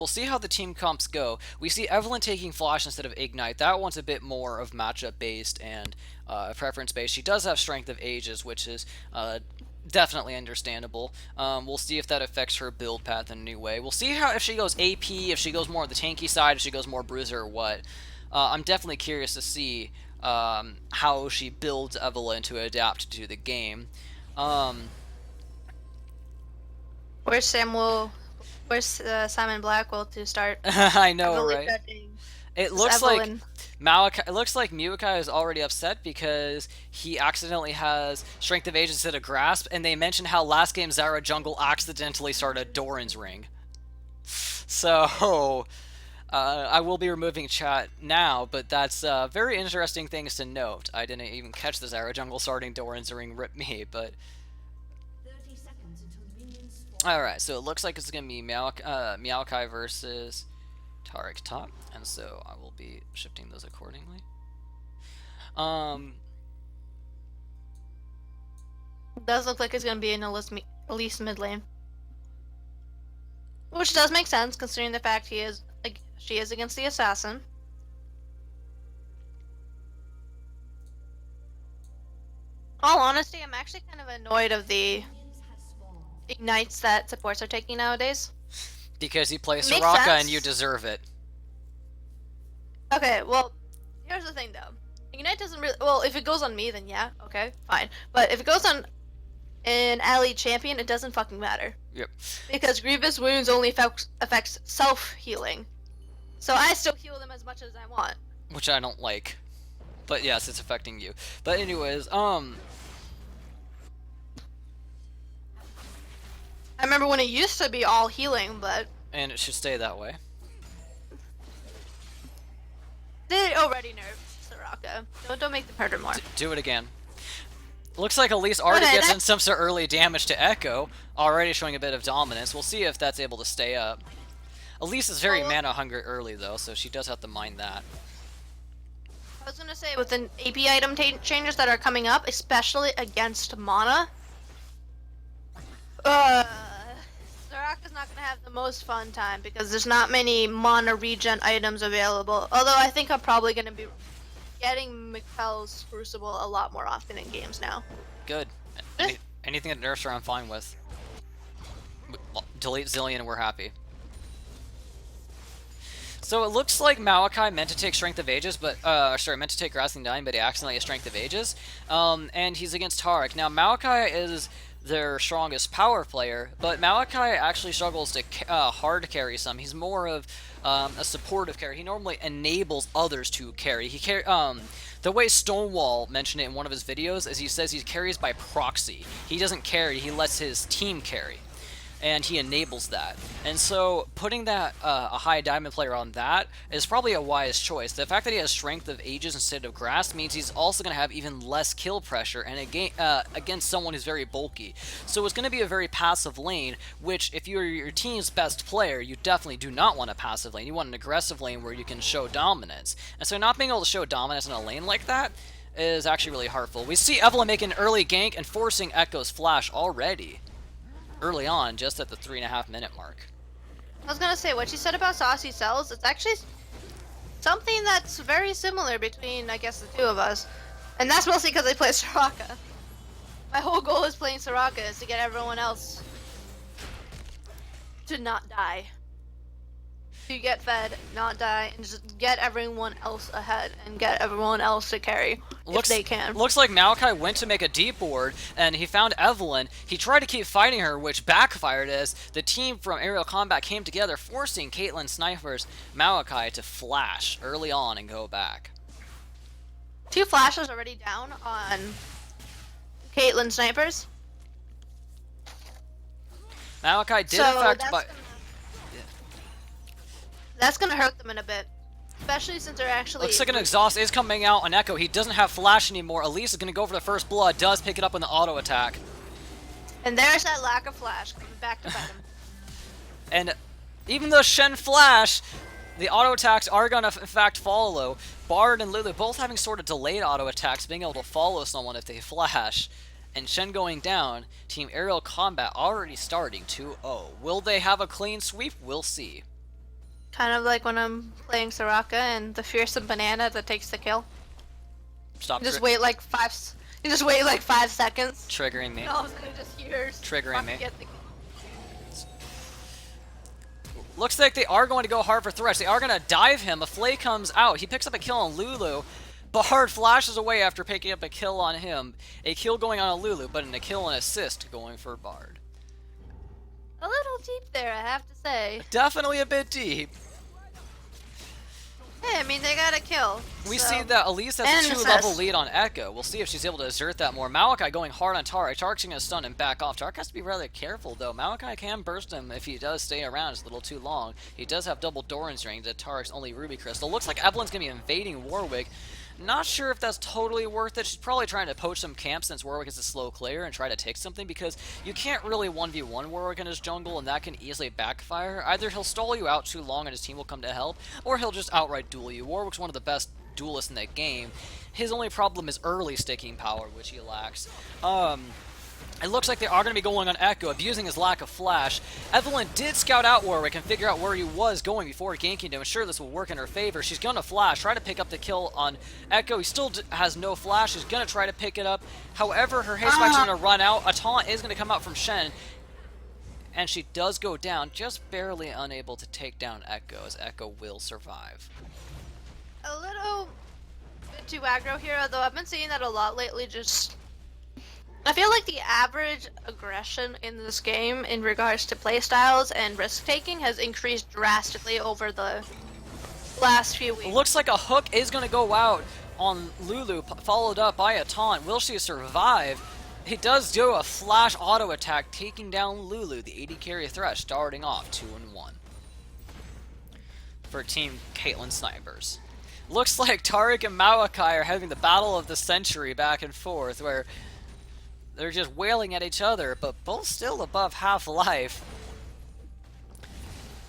We'll see how the team comps go. We see Evelyn taking Flash instead of Ignite. That one's a bit more of matchup based and preference based. She does have Strength of Ages, which is definitely understandable. We'll see if that affects her build path in a new way. We'll see how if she goes AP, if she goes more on the tanky side, if she goes more bruiser or what. I'm definitely curious to see how she builds Evelyn to adapt to the game. Where's Samuel? Where's Simon Blackwell to start I know, heavily right? judging It this looks like Evelyn? Malachi. It looks like Mukai is already upset because he accidentally has Strength of Ages instead of Grasp, and they mentioned how last game Zara Jungle accidentally started Doran's Ring. So I will be removing chat now, but that's very interesting things to note. I didn't even catch the Zara Jungle starting Doran's Ring. Rip me, but. Alright, so it looks like it's going to be Meowkai versus Taric top, and so I will be shifting those accordingly. Does look like it's gonna be in Elise mid lane, which does make sense considering the fact she is against the assassin. All honesty, I'm actually kind of annoyed of the ignites that supports are taking nowadays. Because you play Makes Soraka sense. and you deserve it. Okay, well, here's the thing though. Ignite doesn't really. Well, if it goes on me, then yeah, okay, fine. But if it goes on an ally champion, it doesn't fucking matter. Yep. Because Grievous Wounds only affects self-healing. So I still heal them as much as I want. Which I don't like. But yes, it's affecting you. But anyways, I remember when it used to be all healing, but and it should stay that way. they already nerfed Soraka. Don't make them hurt her more. Do it again. Looks like Elise already Okay, gets in some sort of early damage to Echo, already showing a bit of dominance. We'll see if that's able to stay up. Elise is very mana hungry early though, so she does have to mind that. I was gonna say with the AP item changes that are coming up, especially against mana, Soraka's not gonna have the most fun time because there's not many mana regen items available. Although I think I'm probably gonna be getting McPell's Crucible a lot more often in games now. Good. Anything that nerfs her, I'm fine with. Delete Zillion and we're happy. So it looks like Malachi meant to take Strength of Ages, but meant to take Grasping Dying, but he accidentally has Strength of Ages. And he's against Taric. Now Malachi is their strongest power player, but Malachi actually struggles to hard carry some. He's more of a supportive carry. He normally enables others to carry. The way Stonewall mentioned it in one of his videos is he says he carries by proxy. He doesn't carry, he lets his team carry. And he enables that. And so putting that a high diamond player on that is probably a wise choice. The fact that he has Strength of Ages instead of Grasp means he's also going to have even less kill pressure and against someone who's very bulky. So it's going to be a very passive lane, which if you're your team's best player, you definitely do not want a passive lane. You want an aggressive lane where you can show dominance. And so not being able to show dominance in a lane like that is actually really hurtful. We see Evelyn make an early gank and forcing Echo's flash already. Early on, just at the 3.5 minute mark. I was gonna say what you said about saucy cells. It's actually something that's very similar between, I guess, the two of us, and that's mostly because I play Soraka. My whole goal is playing Soraka is to get everyone else to not die, to get fed, not die, and just get everyone else ahead and get everyone else to carry if they can. Looks like Malachi went to make a deep board and he found Evelyn. He tried to keep fighting her, which backfired as the team from Aerial Combat came together, forcing Caitlyn Sniper's Malachi to flash early on and go back. 2 flashes already down on Caitlyn Snipers. Malachi did affect, but that's gonna hurt them in a bit, especially since they're actually. Looks like an exhaust is coming out on Echo. He doesn't have flash anymore. Elise is gonna go for the first blood. Does pick it up in the auto attack. And there's that lack of flash coming back to bite him. And even though Shen flash, the auto attacks are gonna in fact follow. Bard and Lulu both having sort of delayed auto attacks, being able to follow someone if they flash. And Shen going down. Team Aerial Combat already starting 2-0. Will they have a clean sweep? We'll see. Kind of like when I'm playing Soraka and the fearsome banana that takes the kill. Stop You just wait like you just wait like 5 seconds. triggering me. And all of a sudden you just hear Triggering me. get the kill. Looks like they are going to go hard for Thresh. They are going to dive him. A Flay comes out. He picks up a kill on Lulu. Bard flashes away after picking up a kill on him. A kill going on a Lulu, but a kill and assist going for Bard. A little deep there, I have to say. Definitely a bit deep. Hey, I mean, they got a kill. We so. see that Elise has And a an 2-level assist. lead on Echo. We'll see if she's able to assert that more. Maokai going hard on Tarek. Tarek's going to stun and back off. Tarek has to be rather careful, though. Maokai can burst him if he does stay around. It's a little too long. He does have double Doran's range at Tarek's only Ruby Crystal. Looks like Evelyn's going to be invading Warwick. Not sure if that's totally worth it. She's probably trying to poach some camps since Warwick is a slow clear and try to take something, because you can't really 1v1 Warwick in his jungle, and that can easily backfire. Either he'll stall you out too long and his team will come to help, or he'll just outright duel you. Warwick's one of the best duelists in that game. His only problem is early sticking power, which he lacks. It looks like they are going to be going on Echo, abusing his lack of flash. Evelyn did scout out Warwick and figure out where he was going before ganking to ensure this will work in her favor. She's going to flash, try to pick up the kill on Echo. He still has no flash. She's going to try to pick it up. However, her haste spike's going to run out. A taunt is going to come out from Shen. And she does go down, just barely unable to take down Echo, as Echo will survive. A little bit too aggro here, although I've been seeing that a lot lately. I feel like the average aggression in this game in regards to playstyles and risk-taking has increased drastically over the last few weeks. Looks like a hook is going to go out on Lulu, followed up by a taunt. Will she survive? He does do a flash auto attack, taking down Lulu, the 80 carry Thresh, starting off 2-1 for Team Caitlyn Snipers. Looks like Tariq and Maokai are having the battle of the century back and forth, where they're just wailing at each other, but both still above half-life.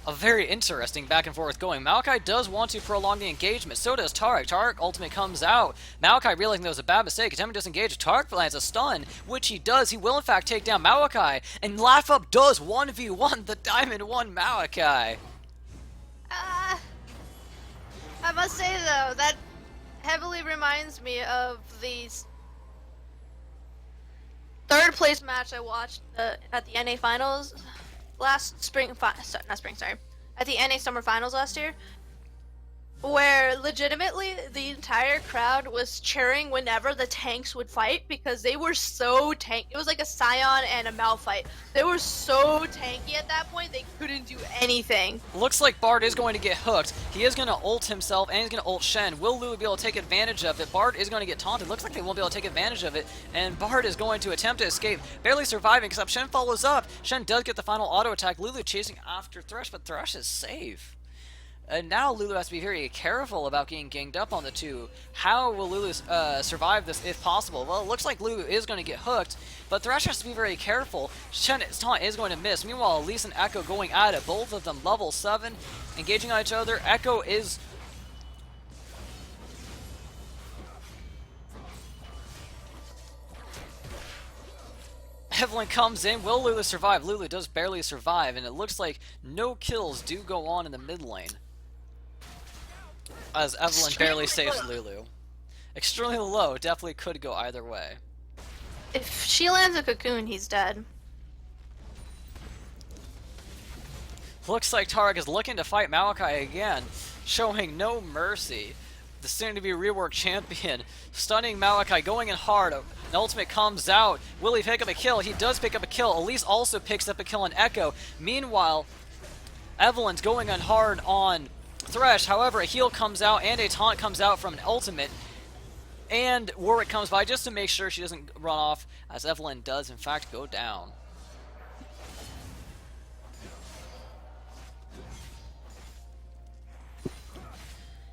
A very interesting back and forth going. Maokai does want to prolong the engagement, so does Tariq. Tariq ultimate comes out. Maokai, realizing that was a bad mistake, attempting to disengage. Tariq lands a stun, which he does. He will in fact take down Maokai, and Laugh Up does 1v1 the Diamond 1 Maokai. I must say though, that heavily reminds me of the third place match I watched at the NA finals last spring, at the NA summer finals last year, where legitimately the entire crowd was cheering whenever the tanks would fight because they were so tanky. It was like a Scion and a Malphite. They were so tanky at that point, they couldn't do anything. Looks like Bard is going to get hooked. He is going to ult himself, and he's going to ult Shen. Will Lulu be able to take advantage of it? Bard is going to get taunted. Looks like they won't be able to take advantage of it, and Bard is going to attempt to escape, barely surviving, except Shen follows up. Shen does get the final auto attack. Lulu chasing after Thresh, but Thresh is safe. And now Lulu has to be very careful about getting ganged up on the two. How will Lulu survive this if possible? Well, it looks like Lulu is going to get hooked, but Thresh has to be very careful. Shen's taunt is going to miss. Meanwhile, Elise and Echo going at it. Both of them level 7, engaging on each other. Echo is... Evelyn comes in. Will Lulu survive? Lulu does barely survive, and it looks like no kills do go on in the mid lane, as Evelyn barely saves Lulu. Extremely low, definitely could go either way. If she lands a cocoon, he's dead. Looks like Tariq is looking to fight Maokai again, showing no mercy. The soon-to-be reworked champion, stunning Maokai, going in hard. An ultimate comes out. Will he pick up a kill? He does pick up a kill. Elise also picks up a kill on Echo. Meanwhile, Evelyn's going in hard on Thresh. However, a heal comes out and a taunt comes out from an ultimate. And Warwick comes by just to make sure she doesn't run off, as Evelyn does in fact go down.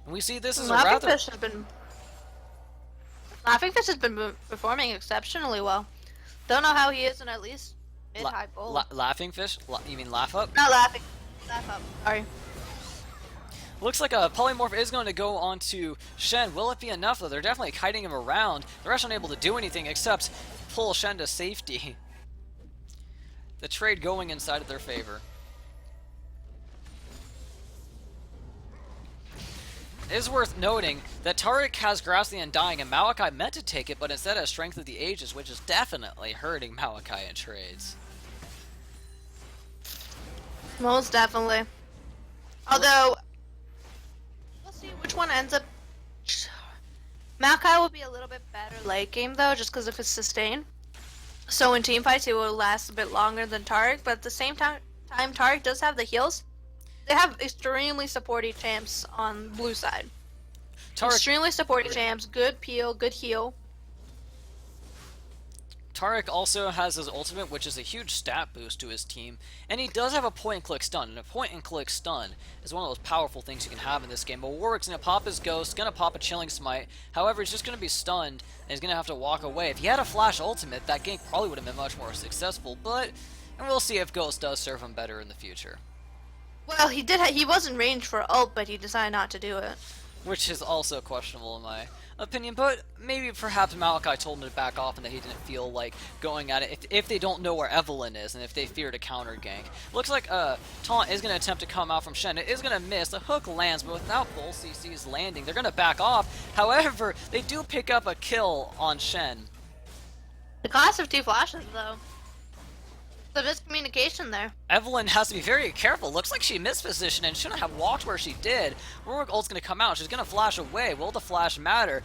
And we see this is a rather... Laughing Fish has been performing exceptionally well. Don't know how he is in at least mid-high gold. Laughing Fish? You mean Laugh Up? Not Laughing. Laugh Up. Sorry. Looks like a polymorph is going to go onto Shen. Will it be enough though? They're definitely kiting him around. The rest unable to do anything except pull Shen to safety. The trade going inside of their favor. it is worth noting that Tariq has Grassy Undying and Maokai meant to take it, but instead has Strength of the Ages, which is definitely hurting Maokai in trades. Most definitely. Although, we'll see which one ends up. Maokai will be a little bit better late game though, just because of his sustain. So in team fights, he will last a bit longer than Tariq, but at the same time Tariq does have the heals. They have extremely supportive champs on blue side. Extremely supportive champs, good peel, good heal. Tariq also has his ultimate, which is a huge stat boost to his team, and he does have a point-and-click stun, and a point-and-click stun is one of those powerful things you can have in this game. But Warwick's going to pop his Ghost, going to pop a Chilling Smite, however, he's just going to be stunned, and he's going to have to walk away. If he had a flash ultimate, that gank probably would have been much more successful, but and we'll see if Ghost does serve him better in the future. Well, he did. He was in range for ult, but he decided not to do it. Which is also questionable in my opinion, but maybe perhaps Maokai told him to back off and that he didn't feel like going at it if they don't know where Evelyn is and if they fear to counter gank. Looks like Taunt is going to attempt to come out from Shen. It is going to miss. The hook lands, but without both CCs landing, they're going to back off. However, they do pick up a kill on Shen. The cost of 2 flashes, though. So miscommunication there. Evelyn has to be very careful. Looks like she missed position and shouldn't have walked where she did. Warwick ult's going to come out. She's going to flash away. Will the flash matter?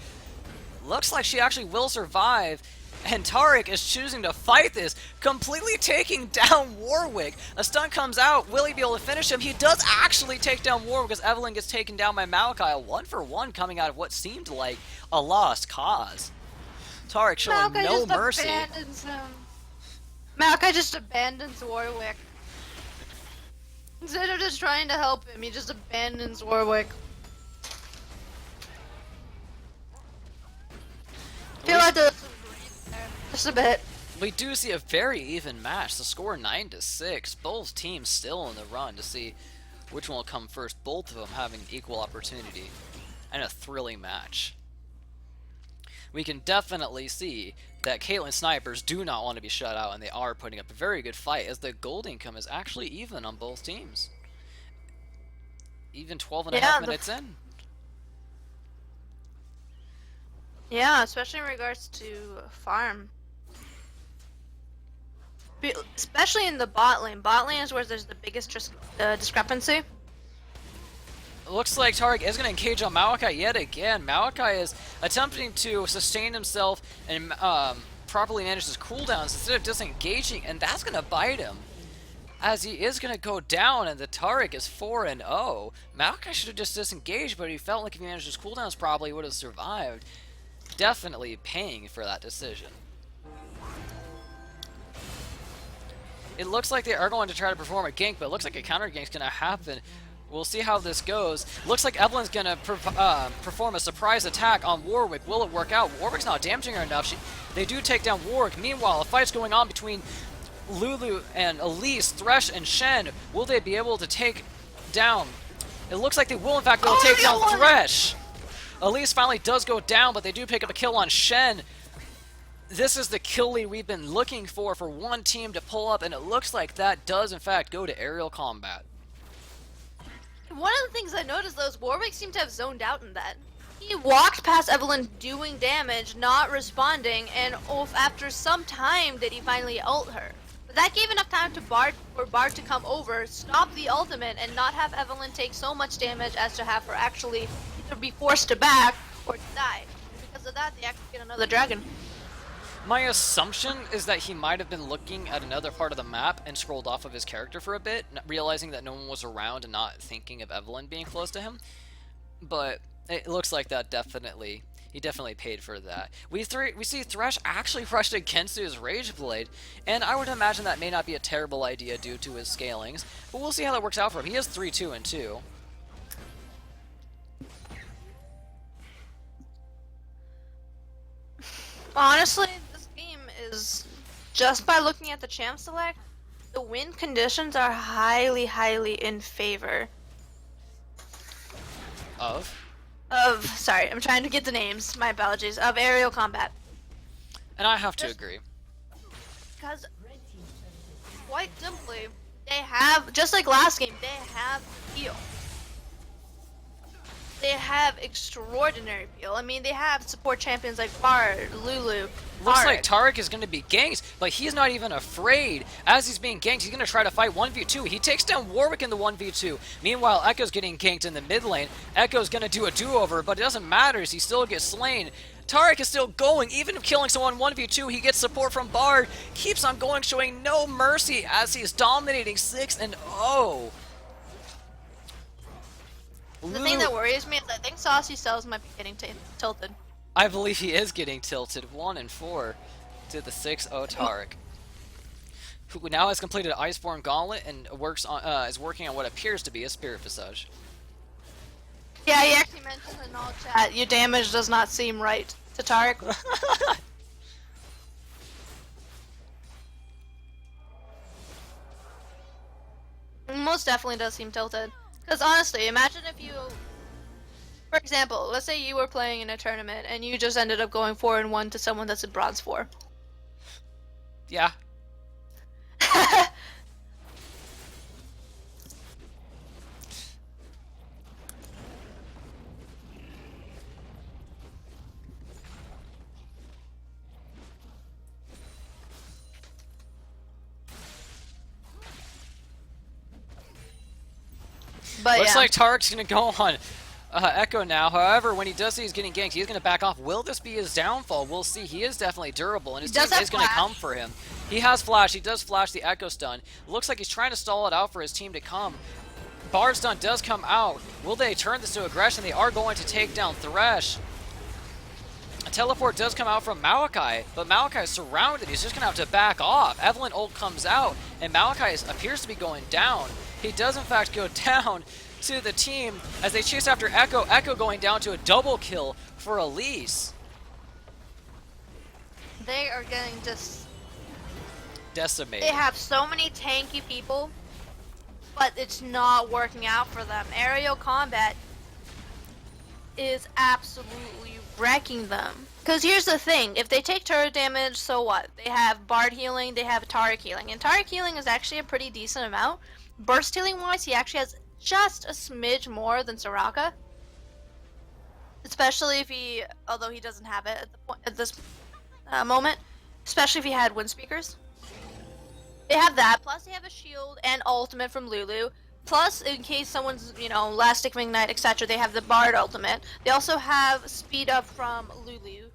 Looks like she actually will survive. And Tariq is choosing to fight this, completely taking down Warwick. A stun comes out. Will he be able to finish him? He does actually take down Warwick as Evelyn gets taken down by Maokai. A 1-for-1 coming out of what seemed like a lost cause. Tariq showing Maokai no just mercy. Abandons him. Maokai just abandons Warwick. Instead of just trying to help him, he just abandons Warwick. I feel like there's some breeze there. Just a bit. We do see a very even match. The score 9-6. Both teams still in the run to see which one will come first. Both of them having equal opportunity and a thrilling match. We can definitely see that Caitlyn snipers do not want to be shut out, and they are putting up a very good fight as the gold income is actually even on both teams. Even 12.5 minutes in. Yeah, especially in regards to farm. Especially in the bot lane. Bot lane is where there's the biggest discrepancy. It looks like Tariq is going to engage on Maokai yet again. Maokai is attempting to sustain himself and properly manage his cooldowns instead of disengaging, and that's going to bite him. As he is going to go down, and the Tariq is 4-0. Maokai should have just disengaged, but he felt like if he managed his cooldowns properly, he would have survived. Definitely paying for that decision. It looks like they are going to try to perform a gank, but it looks like a counter gank is going to happen. We'll see how this goes. Looks like Evelyn's going to perform a surprise attack on Warwick. Will it work out? Warwick's not damaging her enough. They do take down Warwick. Meanwhile, a fight's going on between Lulu and Elise, Thresh and Shen. Will they be able to take down? It looks like they will, in fact, be able to take down Thresh. Elise finally does go down, but they do pick up a kill on Shen. This is the kill lead we've been looking for one team to pull up, and it looks like that does, in fact, go to aerial combat. One of the things I noticed, though, is Warwick seemed to have zoned out in that. He walked past Evelyn doing damage, not responding, and after some time did he finally ult her. But that gave enough time for Bard to come over, stop the ultimate, and not have Evelyn take so much damage as to have her actually either be forced to back or to die. And because of that, they actually get another dragon. My assumption is that he might have been looking at another part of the map and scrolled off of his character for a bit, realizing that no one was around and not thinking of Evelyn being close to him. But it looks like that he definitely paid for that. We see Thresh actually rushed against his Rage Blade, and I would imagine that may not be a terrible idea due to his scalings, but we'll see how that works out for him. He is 3-2-2. Honestly, this game is, just by looking at the champ select, the win conditions are highly, highly in favor. Sorry, I'm trying to get the names, my apologies, of aerial combat. And I have to agree. Because, quite simply, they have, just like last game, they have the heal. They have extraordinary appeal. I mean, they have support champions like Bard, Lulu. Looks like Tarek is going to be ganked, but he's not even afraid. As he's being ganked, he's going to try to fight 1v2. He takes down Warwick in the 1v2. Meanwhile, Echo's getting ganked in the mid lane. Echo's going to do a do-over, but it doesn't matter as he still gets slain. Tarek is still going. Even if killing someone 1v2, he gets support from Bard. Keeps on going, showing no mercy as he's dominating 6-0. The thing that worries me is I think Saucy Cells might be getting tilted. I believe he is getting tilted 1-4 to the 6-0 Tarek, who now has completed Iceborne Gauntlet and is working on what appears to be a Spirit Visage. Yeah, he actually mentioned in all chat, your damage does not seem right to Tarek. Most definitely does seem tilted. Because honestly, imagine if you, for example, let's say you were playing in a tournament and you just ended up going 4-1 to someone that's in bronze 4. Yeah. But Looks yeah. like Tarek's going to go on Echo now. However, when he does see he's getting ganked, he's going to back off. Will this be his downfall? We'll see. He is definitely durable, and his team is going to come for him. He has Flash. He does flash the Echo stun. Looks like he's trying to stall it out for his team to come. Bard stun does come out. Will they turn this to aggression? They are going to take down Thresh. A teleport does come out from Maokai, but Maokai is surrounded. He's just going to have to back off. Evelyn ult comes out, and Maokai appears to be going down. He does, in fact, go down to the team as they chase after Echo. Echo going down to a double kill for Elise. They are getting just Decimated. They have so many tanky people, but it's not working out for them. Aerial combat is absolutely wrecking them. Because here's the thing, if they take turret damage, so what? They have Bard healing, they have Tarek healing. And Tarek healing is actually a pretty decent amount. Burst healing wise, he actually has just a smidge more than Soraka. Especially if he, although he doesn't have it at this moment. Especially if he had wind speakers. They have that, plus they have a shield and ultimate from Lulu. Plus, in case someone's, last stick of ignite, etc., they have the Bard ultimate. They also have speed up from Lulu.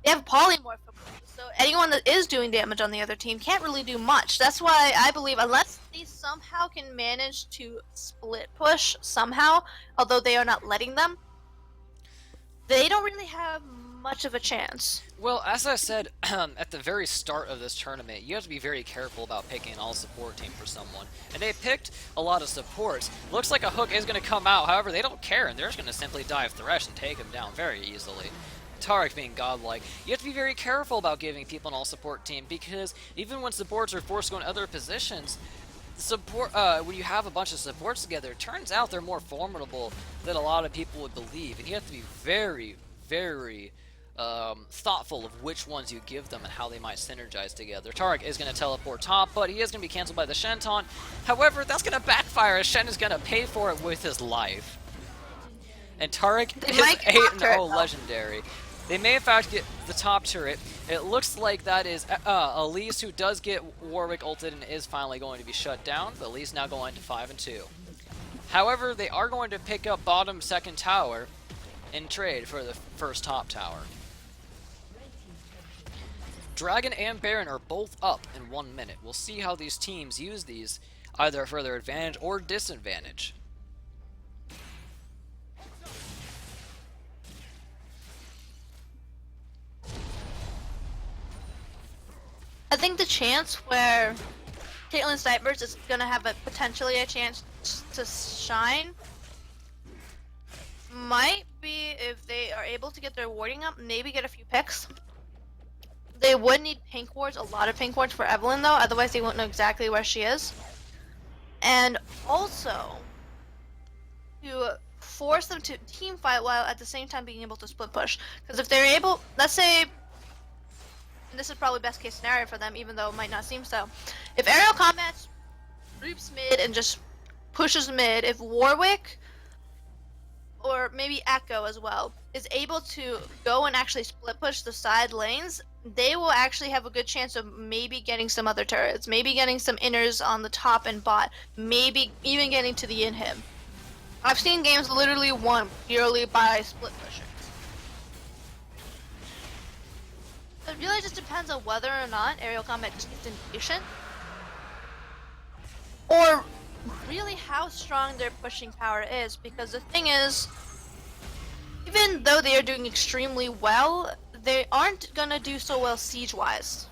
They have polymorph from Lulu, so anyone that is doing damage on the other team can't really do much. That's why I believe, unless they somehow can manage to split push somehow, although they are not letting them, they don't really have much of a chance. Well, as I said at the very start of this tournament, you have to be very careful about picking an all-support team for someone. And they picked a lot of supports. Looks like a hook is going to come out, however, they don't care, and they're just going to simply dive Thresh and take him down very easily. Tarek being godlike. You have to be very careful about giving people an all-support team, because even when supports are forced to go in other positions, support when you have a bunch of supports together, it turns out they're more formidable than a lot of people would believe. And you have to be very, very thoughtful of which ones you give them and how they might synergize together. Tarek is going to teleport top, but he is going to be cancelled by the Shen taunt. However, that's going to backfire as Shen is going to pay for it with his life. And Tarek is 8-0 legendary. They may in fact get the top turret. It looks like that is Elise, who does get Warwick ulted and is finally going to be shut down, but Elise now going to 5-2. However, they are going to pick up bottom second tower in trade for the first top tower. Dragon and Baron are both up in 1 minute. We'll see how these teams use these, either for their advantage or disadvantage. I think the chance where Caitlyn Snipers is going to have potentially a chance to shine might be if they are able to get their warding up, maybe get a few picks. They would need pink wards, a lot of pink wards for Evelyn though, otherwise they won't know exactly where she is. And also, to force them to team fight while at the same time being able to split push. Because if they're able, let's say, and this is probably best case scenario for them, even though it might not seem so. If aerial combat sweeps mid and just pushes mid, if Warwick or or maybe Echo as well, is able to go and actually split push the side lanes, they will actually have a good chance of maybe getting some other turrets, maybe getting some inners on the top and bot, maybe even getting to the inhib. I've seen games literally won purely by split pushers. It really just depends on whether or not aerial combat just gets impatient, or really how strong their pushing power is, because the thing is, even though they are doing extremely well, they aren't gonna do so well siege-wise.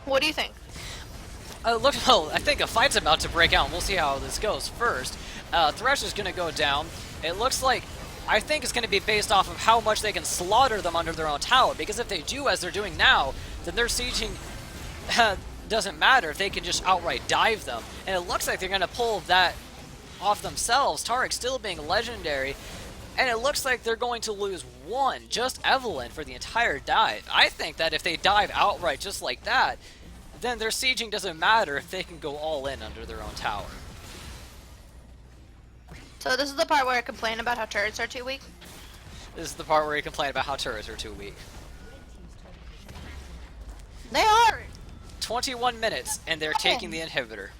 What do you think? Look, well, I think a fight's about to break out, and we'll see how this goes. First, Thresh is going to go down. It looks like, I think it's going to be based off of how much they can slaughter them under their own tower, because if they do, as they're doing now, then their sieging doesn't matter if they can just outright dive them. And it looks like they're going to pull that off themselves, Taric still being legendary, and it looks like they're going to lose one, just Evelyn, for the entire dive. I think that if they dive outright just like that, then their sieging doesn't matter if they can go all in under their own tower. So this is the part where I complain about how turrets are too weak? This is the part where you complain about how turrets are too weak. They are! 21 minutes, and they're taking the inhibitor.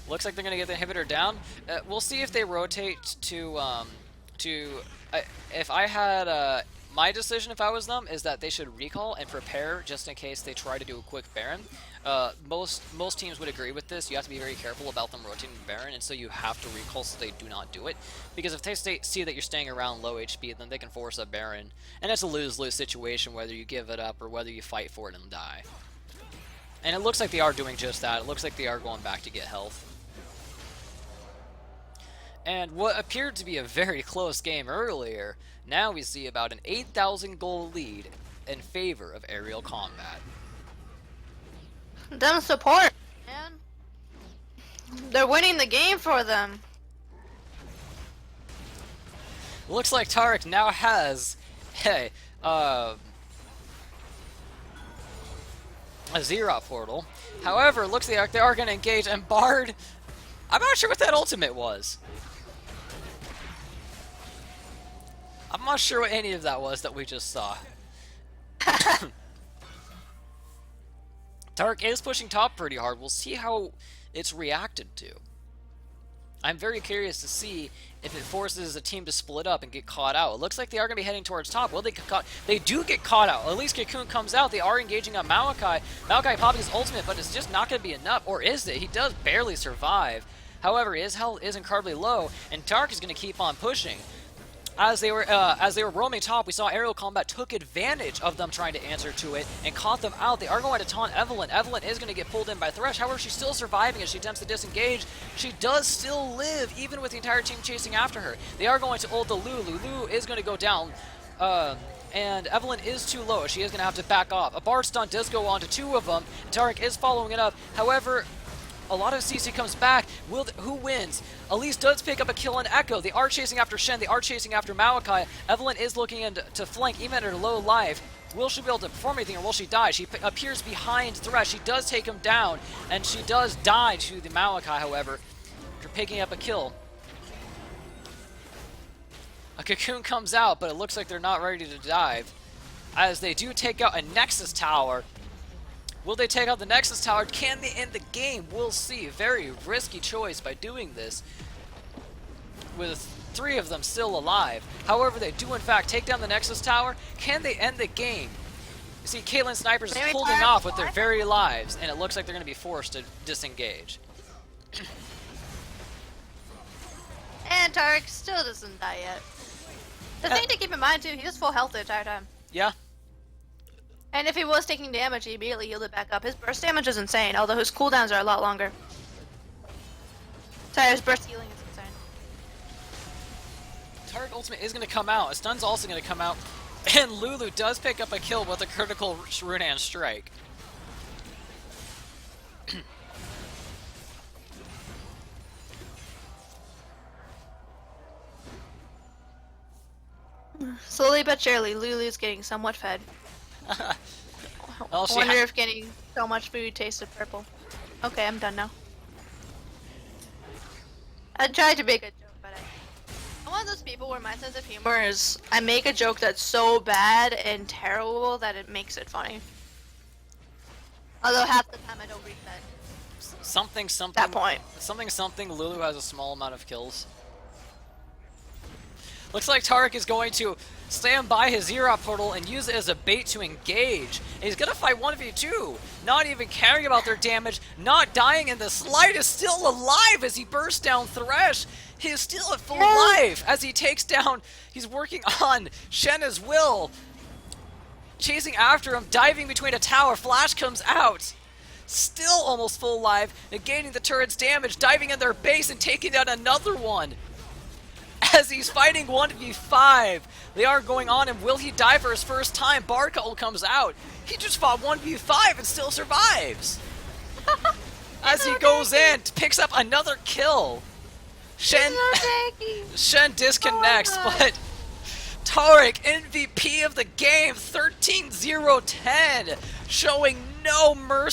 Looks like they're going to get the inhibitor down. We'll see if they rotate to if I had... my decision, if I was them, is that they should recall and prepare just in case they try to do a quick Baron. Most teams would agree with this. You have to be very careful about them rotating Baron, and so you have to recall so they do not do it. Because if they see that you're staying around low HP, then they can force a Baron. And it's a lose-lose situation whether you give it up or whether you fight for it and die. And it looks like they are doing just that. It looks like they are going back to get health. And what appeared to be a very close game earlier, now we see about an 8,000 goal lead in favor of aerial combat. Them support, man. They're winning the game for them. Looks like Taric now has, a Xerath portal. However, looks like they are going to engage, and Bard, I'm not sure what that ultimate was. I'm not sure what any of that was that we just saw. Taric is pushing top pretty hard. We'll see how it's reacted to. I'm very curious to see if it forces a team to split up and get caught out. It looks like they are going to be heading towards top. Will they get caught? They do get caught out. At least Cocoon comes out. They are engaging on Maokai. Maokai popping his ultimate, but it's just not going to be enough. Or is it? He does barely survive. However, his health is incredibly low, and Taric is going to keep on pushing. As they were roaming top, we saw aerial combat took advantage of them trying to answer to it and caught them out. They are going to taunt Evelyn. Evelyn is going to get pulled in by Thresh. However, she's still surviving as she attempts to disengage. She does still live, even with the entire team chasing after her. They are going to ult the Lulu. Lulu is going to go down, and Evelyn is too low. She is going to have to back off. A Bard stun does go on to two of them. Taric is following it up. However, a lot of CC comes back. Who wins? Elise does pick up a kill on Echo. They are chasing after Shen. They are chasing after Maokai. Evelyn is looking in to flank, even at her low life. Will she be able to perform anything, or will she die? She appears behind Thresh. She does take him down, and she does die to the Maokai, however, after picking up a kill. A Cocoon comes out, but it looks like they're not ready to dive, as they do take out a Nexus tower. Will they take out the Nexus tower? Can they end the game? We'll see. Very risky choice by doing this, with three of them still alive. However, they do in fact take down the Nexus tower. Can they end the game? You see, Caitlyn Snipers is holding off with their very lives, and it looks like they're going to be forced to disengage. And Taric still doesn't die yet. The thing to keep in mind too, he was full health the entire time. Yeah. And if he was taking damage, he immediately healed it back up. His burst damage is insane, although his cooldowns are a lot longer. Sorry, his burst healing is insane. Taric ultimate is going to come out. A stun's also going to come out. And Lulu does pick up a kill with a critical Runan strike. Slowly but surely, Lulu's getting somewhat fed. Well, I wonder if getting so much food tasted purple. Okay, I'm done now. I tried to make a joke, but I'm one of those people where my sense of humor is I make a joke that's so bad and terrible that it makes it funny. Although half the time I don't reach Something, that point. something, Lulu has a small amount of kills. Looks like Tarek is going to stand by his Zero portal and use it as a bait to engage. And he's gonna fight 1v2, not even caring about their damage, not dying in the slightest, still alive as he bursts down Thresh. He is still at full life as he takes down, he's working on Shen as will. Chasing after him, diving between a tower, Flash comes out. Still almost full life, negating the turret's damage, diving in their base and taking down another one. As he's fighting 1v5, they are going on, and will he die for his first time? Barcole comes out. He just fought 1v5 and still survives. As he goes in, picks up another kill. Shen disconnects, but Tarek, MVP of the game, 13-0-10, showing no mercy.